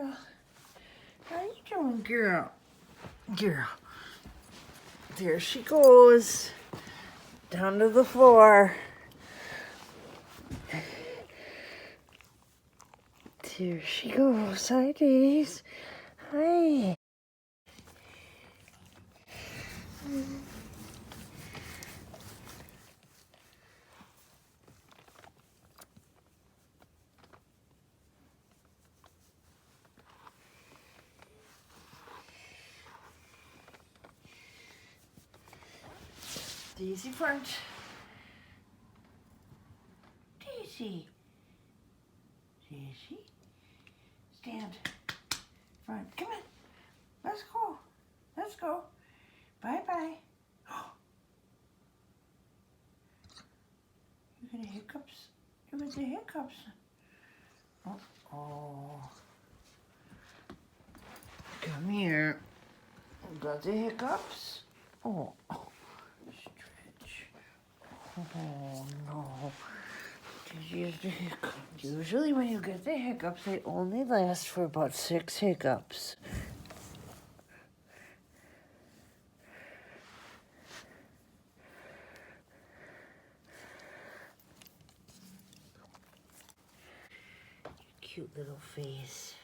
girl? How you doing, girl? Girl. There she goes. Down to the floor. There she goes. Hi, Daisy. Hi. Daisy front. Daisy. Daisy. Stand. Front. Come on. Let's go. Let's go. Bye-bye. You got the hiccups? You got the hiccups. Oh. Come here. You got the hiccups? Oh. Stretch. Oh, no. Did you have the hiccups? Usually when you get the hiccups, they only last for about 6 hiccups. Cute little face.